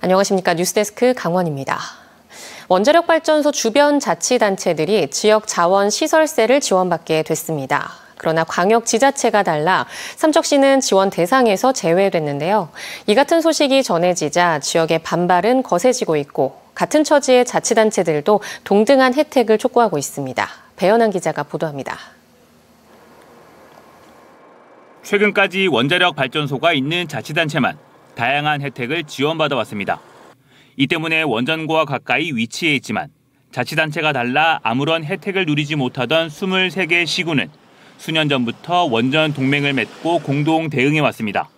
안녕하십니까. 뉴스데스크 강원입니다. 원자력발전소 주변 자치단체들이 지역 자원 시설세를 지원받게 됐습니다. 그러나 광역 지자체가 달라 삼척시는 지원 대상에서 제외됐는데요. 이 같은 소식이 전해지자 지역의 반발은 거세지고 있고 같은 처지의 자치단체들도 동등한 혜택을 촉구하고 있습니다. 배현한 기자가 보도합니다. 최근까지 원자력 발전소가 있는 자치단체만 다양한 혜택을 지원받아 왔습니다. 이 때문에 원전구와 가까이 위치해 있지만 자치단체가 달라 아무런 혜택을 누리지 못하던 23개 시군은 수년 전부터 원전 동맹을 맺고 공동 대응해 왔습니다.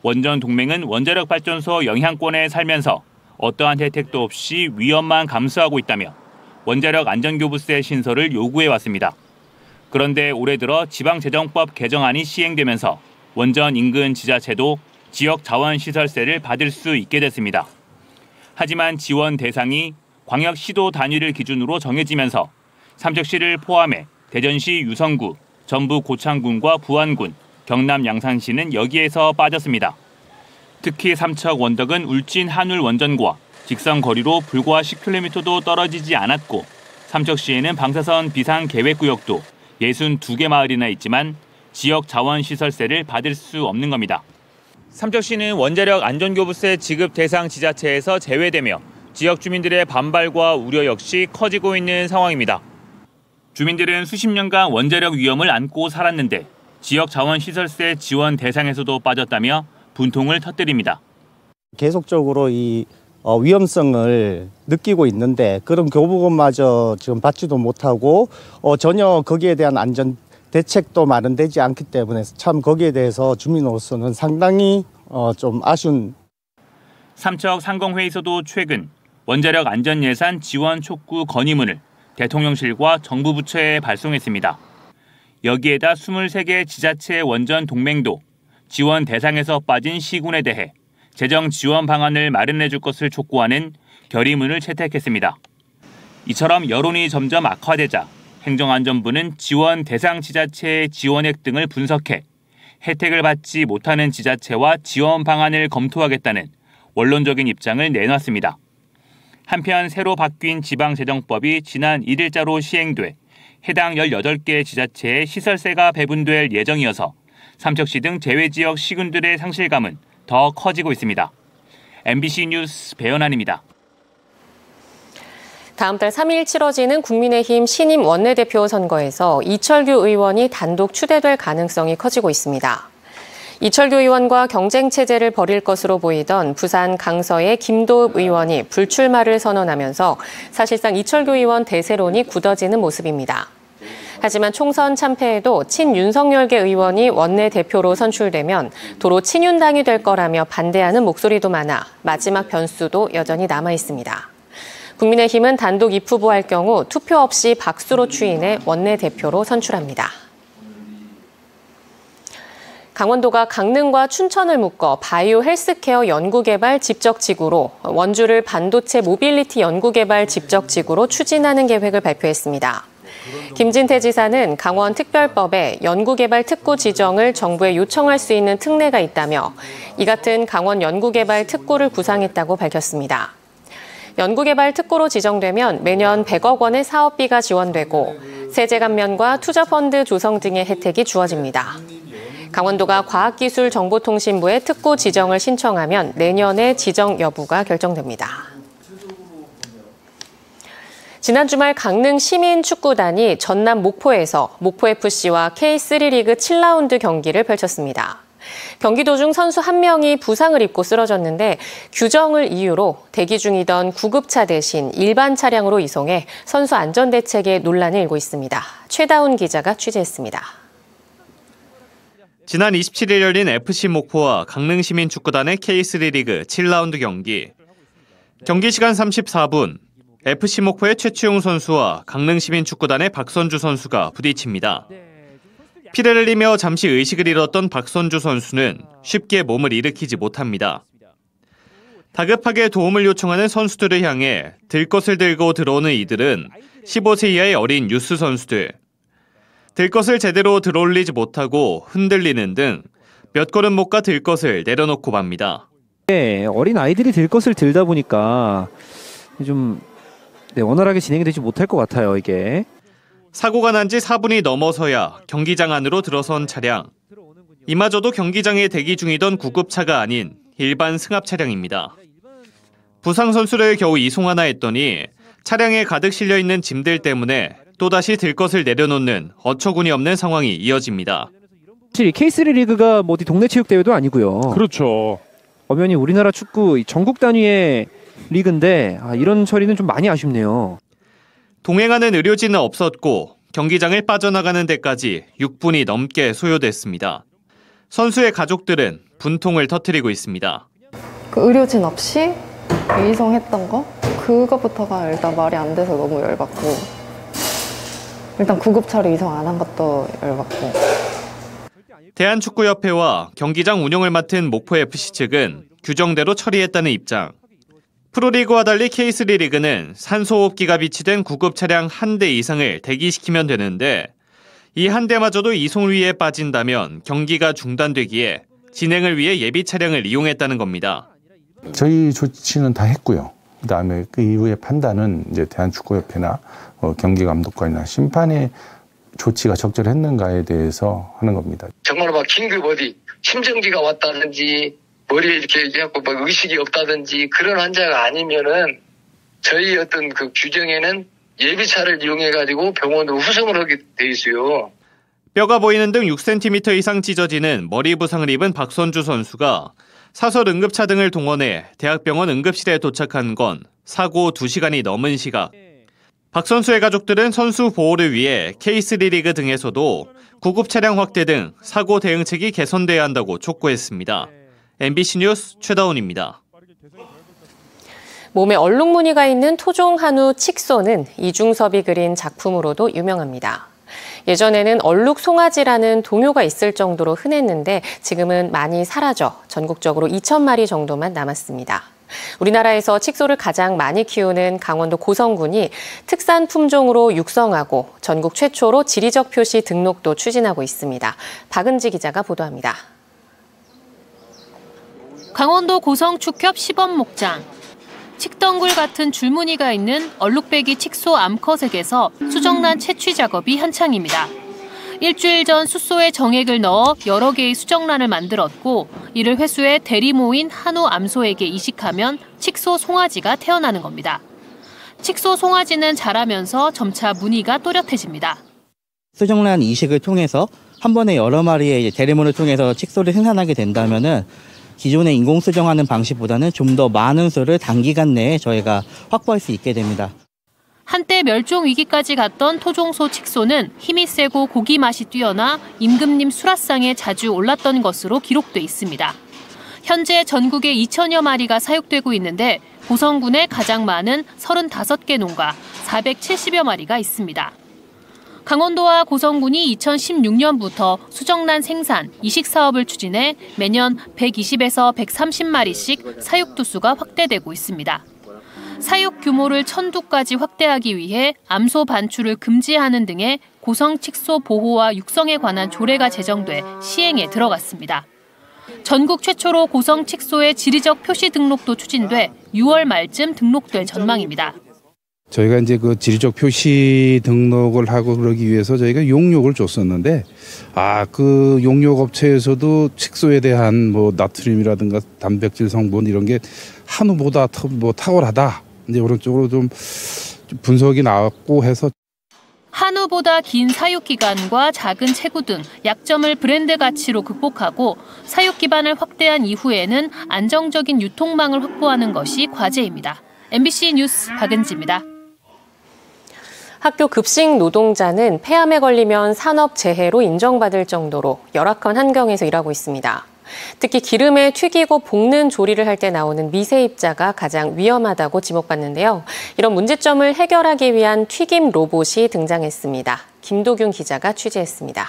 원전 동맹은 원자력 발전소 영향권에 살면서 어떠한 혜택도 없이 위험만 감수하고 있다며 원자력 안전교부세 신설을 요구해 왔습니다. 그런데 올해 들어 지방재정법 개정안이 시행되면서 원전 인근 지자체도 지역 자원시설세를 받을 수 있게 됐습니다. 하지만 지원 대상이 광역시도 단위를 기준으로 정해지면서 삼척시를 포함해 대전시 유성구, 전북 고창군과 부안군, 경남 양산시는 여기에서 빠졌습니다. 특히 삼척 원덕은 울진 한울 원전구와 직선 거리로 불과 10km도 떨어지지 않았고 삼척시에는 방사선 비상 계획구역도 62개 마을이나 있지만 지역 자원시설세를 받을 수 없는 겁니다. 삼척시는 원자력 안전교부세 지급 대상 지자체에서 제외되며 지역 주민들의 반발과 우려 역시 커지고 있는 상황입니다. 주민들은 수십 년간 원자력 위험을 안고 살았는데 지역 자원시설세 지원 대상에서도 빠졌다며 분통을 터뜨립니다. 계속적으로 이 위험성을 느끼고 있는데 그런 교부금마저 지금 받지도 못하고 전혀 거기에 대한 안전 대책도 마련되지 않기 때문에 참 거기에 대해서 주민으로서는 상당히 좀 아쉬운. 삼척 상공회의소도 최근 원자력 안전예산 지원 촉구 건의문을 대통령실과 정부 부처에 발송했습니다. 여기에다 23개 지자체 원전 동맹도 지원 대상에서 빠진 시군에 대해 재정 지원 방안을 마련해 줄 것을 촉구하는 결의문을 채택했습니다. 이처럼 여론이 점점 악화되자 행정안전부는 지원 대상 지자체의 지원액 등을 분석해 혜택을 받지 못하는 지자체와 지원 방안을 검토하겠다는 원론적인 입장을 내놨습니다. 한편 새로 바뀐 지방재정법이 지난 1일자로 시행돼 해당 18개 지자체에 시설세가 배분될 예정이어서 삼척시 등 제외지역 시군들의 상실감은 더 커지고 있습니다. MBC 뉴스 배현환입니다. 다음 달 3일 치러지는 국민의힘 신임 원내대표 선거에서 이철규 의원이 단독 추대될 가능성이 커지고 있습니다. 이철규 의원과 경쟁 체제를 벌일 것으로 보이던 부산 강서의 김도읍 의원이 불출마를 선언하면서 사실상 이철규 의원 대세론이 굳어지는 모습입니다. 하지만 총선 참패에도 친윤석열계 의원이 원내대표로 선출되면 도로 친윤당이 될 거라며 반대하는 목소리도 많아 마지막 변수도 여전히 남아 있습니다. 국민의힘은 단독 입후보할 경우 투표 없이 박수로 추인해 원내대표로 선출합니다. 강원도가 강릉과 춘천을 묶어 바이오 헬스케어 연구개발 집적지구로 원주를 반도체 모빌리티 연구개발 집적지구로 추진하는 계획을 발표했습니다. 김진태 지사는 강원 특별법에 연구개발 특구 지정을 정부에 요청할 수 있는 특례가 있다며 이 같은 강원 연구개발 특구를 구상했다고 밝혔습니다. 연구개발 특구로 지정되면 매년 100억 원의 사업비가 지원되고 세제 감면과 투자펀드 조성 등의 혜택이 주어집니다. 강원도가 과학기술정보통신부에 특구 지정을 신청하면 내년에 지정 여부가 결정됩니다. 지난 주말 강릉 시민축구단이 전남 목포에서 목포FC와 K3 리그 7라운드 경기를 펼쳤습니다. 경기 도중 선수 한 명이 부상을 입고 쓰러졌는데 규정을 이유로 대기 중이던 구급차 대신 일반 차량으로 이송해 선수 안전대책에 논란이 일고 있습니다. 최다운 기자가 취재했습니다. 지난 27일 열린 FC 목포와 강릉시민축구단의 K3 리그 7라운드 경기. 경기 시간 34분, FC 목포의 최치용 선수와 강릉시민축구단의 박선주 선수가 부딪힙니다. 피를 흘리며 잠시 의식을 잃었던 박선주 선수는 쉽게 몸을 일으키지 못합니다. 다급하게 도움을 요청하는 선수들을 향해 들 것을 들고 들어오는 이들은 15세 이하의 어린 유스 선수들. 들 것을 제대로 들어올리지 못하고 흔들리는 등 몇 걸음 못 가 들 것을 내려놓고 맙니다. 어린 아이들이 들 것을 들다 보니까 좀 원활하게 진행이 되지 못할 것 같아요, 이게. 사고가 난 지 4분이 넘어서야 경기장 안으로 들어선 차량. 이마저도 경기장에 대기 중이던 구급차가 아닌 일반 승합 차량입니다. 부상 선수를 겨우 이송하나 했더니 차량에 가득 실려 있는 짐들 때문에 또다시 들 것을 내려놓는 어처구니 없는 상황이 이어집니다. 사실 K3 리그가 어디 동네 체육 대회도 아니고요. 그렇죠. 엄연히 우리나라 축구 전국 단위의 리그인데 이런 처리는 좀 많이 아쉽네요. 동행하는 의료진은 없었고 경기장을 빠져나가는 데까지 6분이 넘게 소요됐습니다. 선수의 가족들은 분통을 터뜨리고 있습니다. 그 의료진 없이 이송했던 거? 그거부터가 일단 말이 안 돼서 너무 열받고, 일단 구급차로 이송 안 한 것도 열받고. 대한축구협회와 경기장 운영을 맡은 목포FC 측은 규정대로 처리했다는 입장. 프로리그와 달리 K3 리그는 산소호흡기가 비치된 구급 차량 1대 이상을 대기시키면 되는데 이 한 대마저도 이송위에 빠진다면 경기가 중단되기에 진행을 위해 예비 차량을 이용했다는 겁니다. 저희 조치는 다 했고요. 그다음에 그 이후의 판단은 이제 대한축구협회나 경기감독관이나 심판의 조치가 적절했는가에 대해서 하는 겁니다. 정말 막 긴급 어디 심정지가 왔다든지 머리에 이렇게 해갖고 막 의식이 없다든지 그런 환자가 아니면은 저희 어떤 그 규정에는 예비차를 이용해가지고 병원으로 후송을 하게 돼 있어요. 뼈가 보이는 등 6cm 이상 찢어지는 머리 부상을 입은 박선주 선수가 사설 응급차 등을 동원해 대학병원 응급실에 도착한 건 사고 2시간이 넘은 시각. 박 선수의 가족들은 선수 보호를 위해 K3 리그 등에서도 구급 차량 확대 등 사고 대응책이 개선돼야 한다고 촉구했습니다. MBC 뉴스 최다운입니다. 몸에 얼룩무늬가 있는 토종 한우 칙소는 이중섭이 그린 작품으로도 유명합니다. 예전에는 얼룩 송아지라는 동요가 있을 정도로 흔했는데 지금은 많이 사라져 전국적으로 2,000마리 정도만 남았습니다. 우리나라에서 칙소를 가장 많이 키우는 강원도 고성군이 특산 품종으로 육성하고 전국 최초로 지리적 표시 등록도 추진하고 있습니다. 박은지 기자가 보도합니다. 강원도 고성축협 시범목장. 칡덩굴 같은 줄무늬가 있는 얼룩배기 칙소 암컷에게서 수정란 채취 작업이 한창입니다. 일주일 전 숫소에 정액을 넣어 여러 개의 수정란을 만들었고 이를 회수해 대리 모인 한우 암소에게 이식하면 칙소 송아지가 태어나는 겁니다. 칙소 송아지는 자라면서 점차 무늬가 또렷해집니다. 수정란 이식을 통해서 한 번에 여러 마리의 대리모를 통해서 칙소를 생산하게 된다면은 기존의 인공 수정하는 방식보다는 좀 더 많은 수를 단기간 내에 저희가 확보할 수 있게 됩니다. 한때 멸종 위기까지 갔던 토종소 칙소는 힘이 세고 고기 맛이 뛰어나 임금님 수라상에 자주 올랐던 것으로 기록돼 있습니다. 현재 전국에 2,000여 마리가 사육되고 있는데 고성군에 가장 많은 35개 농가 470여 마리가 있습니다. 강원도와 고성군이 2016년부터 수정란 생산, 이식 사업을 추진해 매년 120에서 130마리씩 사육 두수가 확대되고 있습니다. 사육 규모를 1,000두까지 확대하기 위해 암소 반출을 금지하는 등의 고성 칙소 보호와 육성에 관한 조례가 제정돼 시행에 들어갔습니다. 전국 최초로 고성 칙소의 지리적 표시 등록도 추진돼 6월 말쯤 등록될 전망입니다. 저희가 이제 그 지리적 표시 등록을 하고 그러기 위해서 저희가 용역을 줬었는데 그 용역 업체에서도 칙소에 대한 뭐 나트륨이라든가 단백질 성분 이런 게 한우보다 탁월하다. 이제 그런 쪽으로 좀 분석이 나왔고 해서 한우보다 긴 사육 기간과 작은 체구 등 약점을 브랜드 가치로 극복하고 사육 기반을 확대한 이후에는 안정적인 유통망을 확보하는 것이 과제입니다. MBC 뉴스 박은지입니다. 학교 급식 노동자는 폐암에 걸리면 산업재해로 인정받을 정도로 열악한 환경에서 일하고 있습니다. 특히 기름에 튀기고 볶는 조리를 할 때 나오는 미세입자가 가장 위험하다고 지목받는데요. 이런 문제점을 해결하기 위한 튀김 로봇이 등장했습니다. 김도균 기자가 취재했습니다.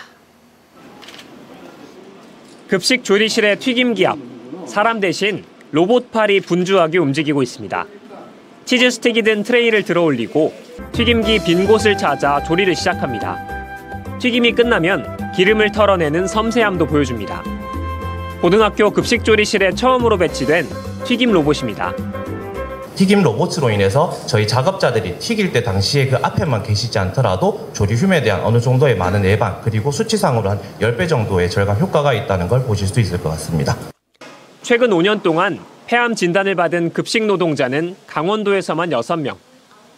급식 조리실의 튀김기 앞, 사람 대신 로봇팔이 분주하게 움직이고 있습니다. 치즈 스틱이 든 트레이를 들어 올리고 튀김기 빈 곳을 찾아 조리를 시작합니다. 튀김이 끝나면 기름을 털어내는 섬세함도 보여줍니다. 고등학교 급식조리실에 처음으로 배치된 튀김 로봇입니다. 튀김 로봇으로 인해서 저희 작업자들이 튀길 때 당시에 그 앞에만 계시지 않더라도 조리흉에 대한 어느 정도의 많은 예방, 그리고 수치상으로 한 10배 정도의 절감 효과가 있다는 걸 보실 수 있을 것 같습니다. 최근 5년 동안 폐암 진단을 받은 급식 노동자는 강원도에서만 6명.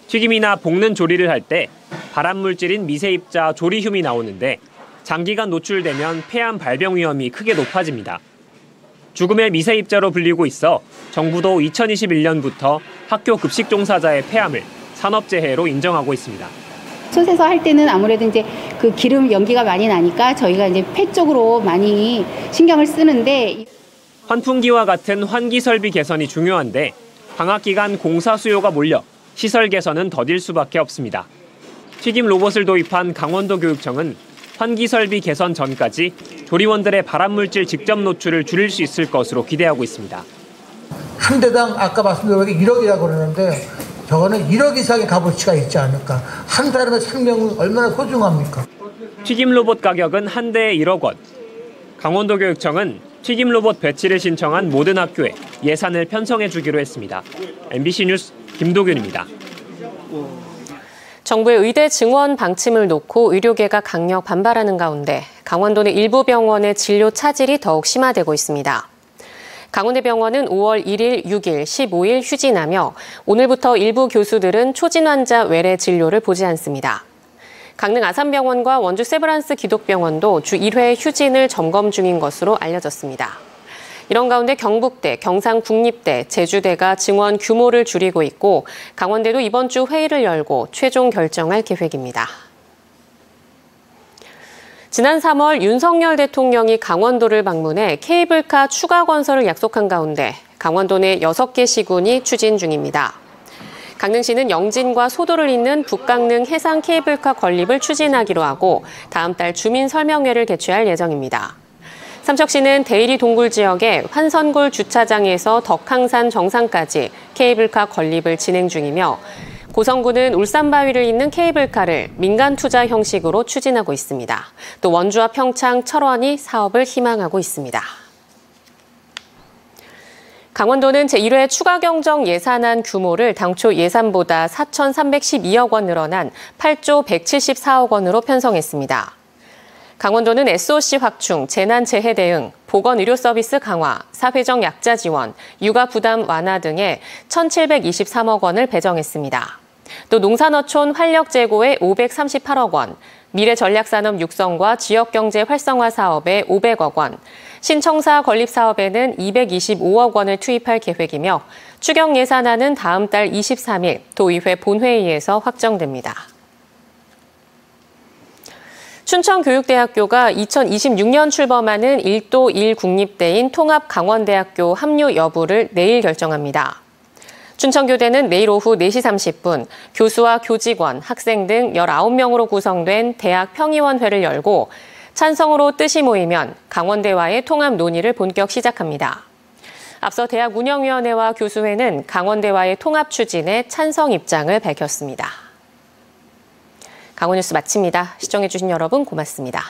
튀김이나 볶는 조리를 할 때 발암물질인 미세입자 조리듐이 나오는데 장기간 노출되면 폐암 발병 위험이 크게 높아집니다. 죽음의 미세입자로 불리고 있어 정부도 2021년부터 학교 급식 종사자의 폐암을 산업재해로 인정하고 있습니다. 솥에서 할 때는 아무래도 이제 그 기름 연기가 많이 나니까 저희가 이제 폐 쪽으로 많이 신경을 쓰는데 환풍기와 같은 환기 설비 개선이 중요한데 방학 기간 공사 수요가 몰려 시설 개선은 더딜 수밖에 없습니다. 튀김 로봇을 도입한 강원도 교육청은 환기 설비 개선 전까지 조리원들의 발암물질 직접 노출을 줄일 수 있을 것으로 기대하고 있습니다. 한 대당 아까 말씀드린 1억이라고 그러는데 저거는 1억 이상의 값어치가 있지 않을까. 한 사람의 생명은 얼마나 소중합니까? 튀김 로봇 가격은 한 대에 1억 원. 강원도 교육청은 튀김 로봇 배치를 신청한 모든 학교에 예산을 편성해 주기로 했습니다. MBC 뉴스 김도균입니다. 정부의 의대 증원 방침을 놓고 의료계가 강력 반발하는 가운데 강원도는 일부 병원의 진료 차질이 더욱 심화되고 있습니다. 강원대병원은 5월 1일, 6일, 15일 휴진하며 오늘부터 일부 교수들은 초진 환자 외래 진료를 보지 않습니다. 강릉 아산병원과 원주 세브란스 기독병원도 주 1회 휴진을 점검 중인 것으로 알려졌습니다. 이런 가운데 경북대, 경상국립대, 제주대가 증원 규모를 줄이고 있고 강원대도 이번 주 회의를 열고 최종 결정할 계획입니다. 지난 3월 윤석열 대통령이 강원도를 방문해 케이블카 추가 건설을 약속한 가운데 강원도 내 6개 시군이 추진 중입니다. 강릉시는 영진과 소도를 잇는 북강릉 해상 케이블카 건립을 추진하기로 하고 다음 달 주민 설명회를 개최할 예정입니다. 삼척시는 대일이 동굴 지역의 환선골 주차장에서 덕항산 정상까지 케이블카 건립을 진행 중이며 고성군은 울산바위를 잇는 케이블카를 민간 투자 형식으로 추진하고 있습니다. 또 원주와 평창, 철원이 사업을 희망하고 있습니다. 강원도는 제1회 추가경정 예산안 규모를 당초 예산보다 4,312억 원 늘어난 8조 174억 원으로 편성했습니다. 강원도는 SOC 확충, 재난재해 대응, 보건의료 서비스 강화, 사회적 약자 지원, 육아 부담 완화 등에 1,723억 원을 배정했습니다. 또 농산어촌 활력 제고에 538억 원, 미래전략산업 육성과 지역경제 활성화 사업에 500억 원, 신청사 건립 사업에는 225억 원을 투입할 계획이며 추경 예산안은 다음 달 23일 도의회 본회의에서 확정됩니다. 춘천교육대학교가 2026년 출범하는 1도 1국립대인 통합강원대학교 합류 여부를 내일 결정합니다. 춘천교대는 내일 오후 4시 30분 교수와 교직원, 학생 등 19명으로 구성된 대학 평의원회를 열고 찬성으로 뜻이 모이면 강원대와의 통합 논의를 본격 시작합니다. 앞서 대학 운영위원회와 교수회는 강원대와의 통합 추진에 찬성 입장을 밝혔습니다. 강원뉴스 마칩니다. 시청해주신 여러분 고맙습니다.